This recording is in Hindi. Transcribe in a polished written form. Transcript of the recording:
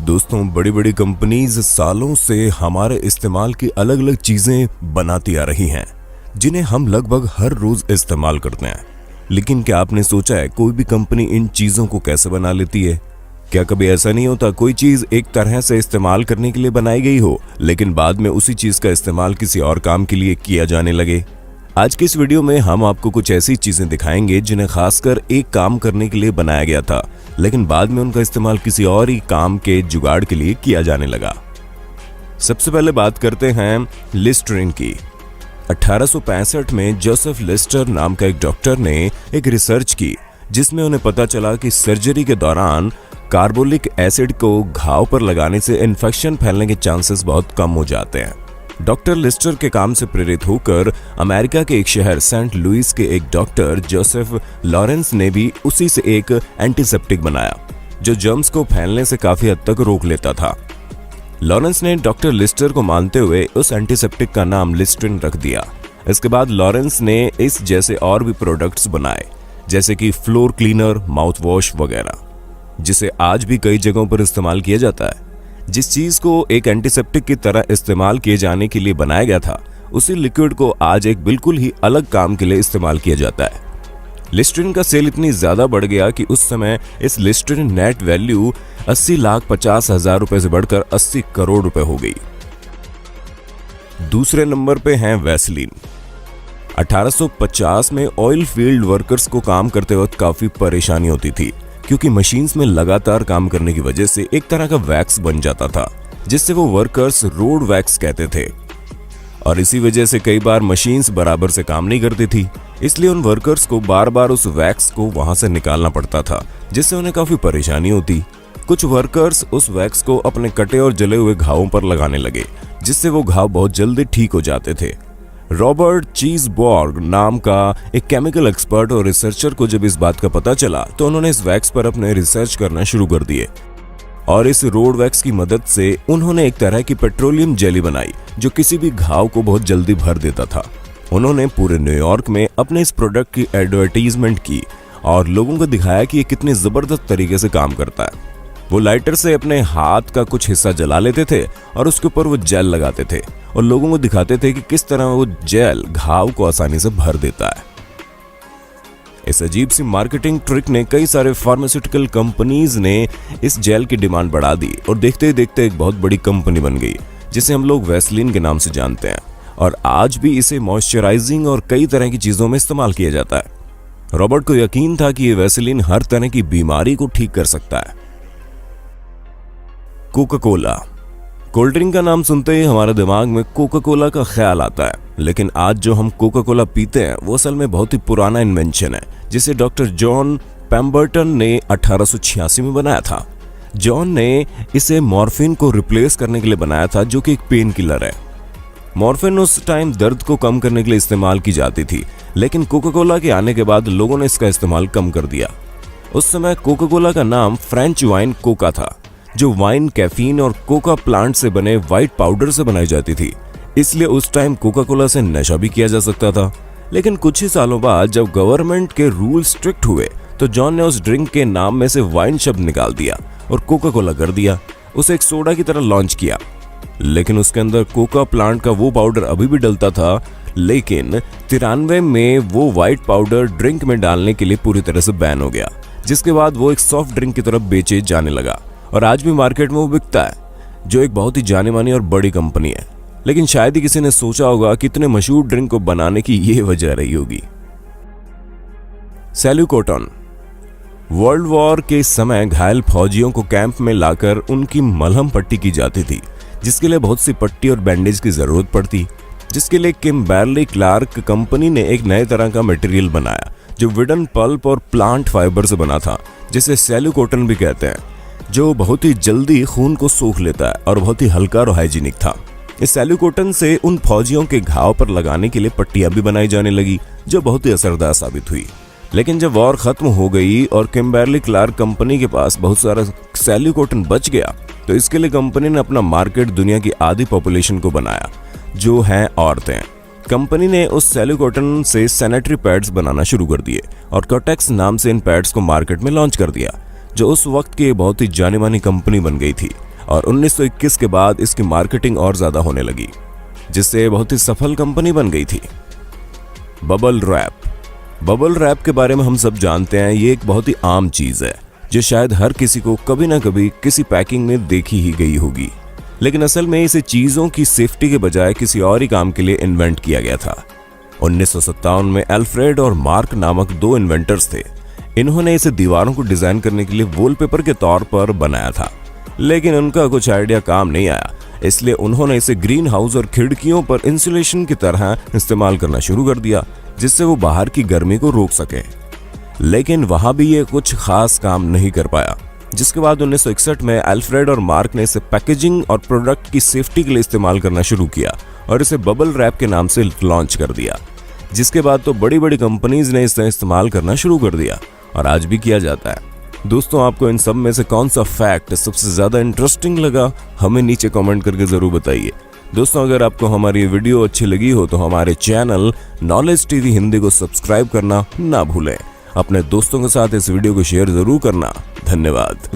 दोस्तों, बड़ी बड़ी कंपनीज सालों से हमारे इस्तेमाल की अलग अलग चीजें बनाती आ रही हैं, जिन्हें हम लगभग हर रोज इस्तेमाल करते हैं। लेकिन क्या आपने सोचा है कोई भी कंपनी इन चीजों को कैसे बना लेती है? क्या कभी ऐसा नहीं होता कोई चीज एक तरह से इस्तेमाल करने के लिए बनाई गई हो, लेकिन बाद में उसी चीज का इस्तेमाल किसी और काम के लिए किया जाने लगे? आज की इस वीडियो में हम आपको कुछ ऐसी चीजें दिखाएंगे जिन्हें खासकर एक काम करने के लिए बनाया गया था, लेकिन बाद में उनका इस्तेमाल किसी और ही काम के जुगाड़ के लिए किया जाने लगा। सबसे पहले बात करते हैं लिस्टरीन की। 1865 में जोसेफ लिस्टर नाम का एक डॉक्टर ने एक रिसर्च की, जिसमें उन्हें पता चला कि सर्जरी के दौरान कार्बोलिक एसिड को घाव पर लगाने से इन्फेक्शन फैलने के चांसेस बहुत कम हो जाते हैं। डॉक्टर लिस्टर के काम से प्रेरित होकर अमेरिका के एक शहर सेंट लुइस के एक डॉक्टर जोसेफ लॉरेंस ने भी उसी से एक एंटीसेप्टिक बनाया, जो जर्म्स को फैलने से काफी हद तक रोक लेता था। लॉरेंस ने डॉक्टर लिस्टर को मानते हुए उस एंटीसेप्टिक का नाम लिस्टरीन रख दिया। इसके बाद लॉरेंस ने इस जैसे और भी प्रोडक्ट्स बनाए, जैसे कि फ्लोर क्लीनर, माउथ वॉश वगैरह, जिसे आज भी कई जगहों पर इस्तेमाल किया जाता है। जिस चीज को एक एंटीसेप्टिक की तरह इस्तेमाल किए जाने के लिए बनाया गया था, उसी लिक्विड को आज एक बिल्कुल ही अलग काम के लिए इस्तेमाल किया जाता है। लिस्टरीन का सेल इतनी ज्यादा बढ़ गया कि उस समय इस लिस्टरीन नेट वैल्यू 80,50,000 रुपए से बढ़कर 80 करोड़ रुपए हो गई। दूसरे नंबर पे हैं वैसलीन। 1850 में ऑयल फील्ड वर्कर्स को काम करते वक्त काफी परेशानी होती थी, क्योंकि मशीन्स में लगातार काम करने की वजह से एक तरह का वैक्स बन जाता था, जिससे वो वर्कर्स रोड वैक्स कहते थे। और इसी वजह से कई बार मशीन्स बराबर से काम नहीं करती थी, इसलिए उन वर्कर्स को बार बार उस वैक्स को वहां से निकालना पड़ता था, जिससे उन्हें काफी परेशानी होती। कुछ वर्कर्स उस वैक्स को अपने कटे और जले हुए घावों पर लगाने लगे, जिससे वो घाव बहुत जल्दी ठीक हो जाते थे। रॉबर्ट चीजबॉर्ग नाम का एक केमिकल एक्सपर्ट और रिसर्चर को जब इस बात का पता चला, तो उन्होंने इस वैक्स पर अपने रिसर्च करना शुरू कर दिए, और इस रोड वैक्स की मदद से उन्होंने एक तरह की पेट्रोलियम जेली बनाई, जो किसी भी घाव को बहुत जल्दी भर देता था। उन्होंने पूरे न्यूयॉर्क में अपने इस प्रोडक्ट की एडवर्टीजमेंट की और लोगों को दिखाया कि ये कितने जबरदस्त तरीके से काम करता है। वो लाइटर से अपने हाथ का कुछ हिस्सा जला लेते थे और उसके ऊपर वो जेल लगाते थे और लोगों को दिखाते थे कि किस तरह वो जेल घाव को आसानी से भर देता है। इस अजीब सी मार्केटिंग ट्रिक ने कई सारे फार्मास्यूटिकल कंपनीज ने इस जेल की डिमांड बढ़ा दी, और देखते ही देखते एक बहुत बड़ी कंपनी बन गई, जिसे हम लोग वैसलीन के नाम से जानते हैं, और आज भी इसे मॉइस्चराइजिंग और कई तरह की चीजों में इस्तेमाल किया जाता है। रॉबर्ट को यकीन था कि ये वैसलीन हर तरह की बीमारी को ठीक कर सकता है। Coca Cola. कोल्ड ड्रिंक का नाम सुनते ही हमारे दिमाग में कोका कोला का ख्याल आता है, लेकिन आज जो हम कोका कोला पीते हैं वो असल में बहुत ही पुराना इन्वेंशन है, जिसे डॉक्टर जॉन पेम्बरटन ने 1886 में बनाया था। जॉन ने इसे मॉर्फिन को रिप्लेस करने के लिए बनाया था, जो कि एक पेन किलर है। मॉर्फिन उस टाइम दर्द को कम करने के लिए इस्तेमाल की जाती थी, लेकिन कोका कोला के आने के बाद लोगों ने इसका इस्तेमाल कम कर दिया। उस समय कोका कोला का नाम फ्रेंच वाइन कोका था, जो वाइन कैफीन और कोका प्लांट से बने व्हाइट पाउडर से बनाई जाती थी, इसलिए उस टाइम कोका कोला से नशा भी किया जा सकता था। लेकिन कुछ ही सालों बाद जब गवर्नमेंट के रूल स्ट्रिक्ट हुए, तो जॉन ने उस ड्रिंक के नाम में से वाइन शब्द निकाल दिया और कोका कोला कर दिया। उसे एक सोडा की तरह लॉन्च किया, लेकिन उसके अंदर कोका प्लांट का वो पाउडर अभी भी डलता था, लेकिन 93 में वो व्हाइट पाउडर ड्रिंक में डालने के लिए पूरी तरह से बैन हो गया, जिसके बाद वो एक सॉफ्ट ड्रिंक की तरफ बेचे जाने लगा, और आज भी मार्केट में वो बिकता है, जो एक बहुत ही जानी मानी और बड़ी कंपनी है। लेकिन शायद ही किसी ने सोचा होगा कि इतने मशहूर ड्रिंक को बनाने की ये वजह रही होगी। सैल्यूकोटन। वर्ल्ड वॉर के समय घायल फौजियों को कैंप में लाकर उनकी मलहम पट्टी की जाती थी, जिसके लिए बहुत सी पट्टी और बैंडेज की जरूरत पड़ती, जिसके लिए किम्बर्ली क्लार्क कंपनी ने एक नए तरह का मटेरियल बनाया, जो वुडन पल्प और प्लांट फाइबर से बना था, जिसे सैल्यूकोटन भी कहते हैं, जो बहुत ही जल्दी खून को सोख लेता है और बहुत ही हल्का और हाइजीनिक था। इस सैल्यूकोटन से उन फौजियों के घाव पर लगाने के लिए पट्टियां भी बनाई जाने लगी, जो बहुत ही असरदार साबित हुई। लेकिन जब वॉर खत्म हो गई और किम्बर्ली क्लार्क कंपनी के पास बहुत सारा सैल्यूकोटन बच गया, तो इसके लिए कंपनी ने अपना मार्केट दुनिया की आधी पॉपुलेशन को बनाया, जो हैं औरतें। कंपनी ने उस सैल्यूकोटन से सैनिटरी पैड्स बनाना शुरू कर दिए और कोटेक्स नाम से इन पैड्स को मार्केट में लॉन्च कर दिया, जो उस वक्त की बहुत ही जानी मानी कंपनी बन गई थी। और 1921 के बाद इसकी मार्केटिंग और ज्यादा होने लगी, जिससे बहुत ही सफल कंपनी बन गई थी। बबल रैप के बारे में हम सब जानते हैं, ये एक बहुत ही आम चीज है जो शायद हर किसी को कभी ना कभी किसी पैकिंग में देखी ही गई होगी। लेकिन असल में इसे चीजों की सेफ्टी के बजाय किसी और ही काम के लिए इन्वेंट किया गया था। 1957 में अल्फ्रेड और मार्क नामक 2 इन्वेंटर्स थे। इन्होंने इसे दीवारों को डिजाइन करने के लिए वॉलपेपर के तौर पर बनाया था, लेकिन उनका कुछ आइडिया काम नहीं आया, इसलिए उन्होंने इसे ग्रीन हाउस और खिड़कियों पर इंसुलेशन की तरह इस्तेमाल करना शुरू कर दिया, जिससे वो बाहर की गर्मी को रोक सके। लेकिन वहां भी ये कुछ खास काम नहीं कर पाया, जिसके बाद 1961 में अल्फ्रेड और मार्क ने इसे पैकेजिंग और प्रोडक्ट की सेफ्टी के लिए इस्तेमाल करना शुरू किया और इसे बबल रैप के नाम से लॉन्च कर दिया। जिसके बाद तो बड़ी बड़ी कंपनीज ने इसे इस्तेमाल करना शुरू कर दिया और आज भी किया जाता है। दोस्तों, आपको इन सब में से कौन सा फैक्ट सबसे ज्यादा इंटरेस्टिंग लगा, हमें नीचे कमेंट करके जरूर बताइए। दोस्तों, अगर आपको हमारी वीडियो अच्छी लगी हो तो हमारे चैनल नॉलेज टीवी हिंदी को सब्सक्राइब करना ना भूलें। अपने दोस्तों के साथ इस वीडियो को शेयर जरूर करना। धन्यवाद।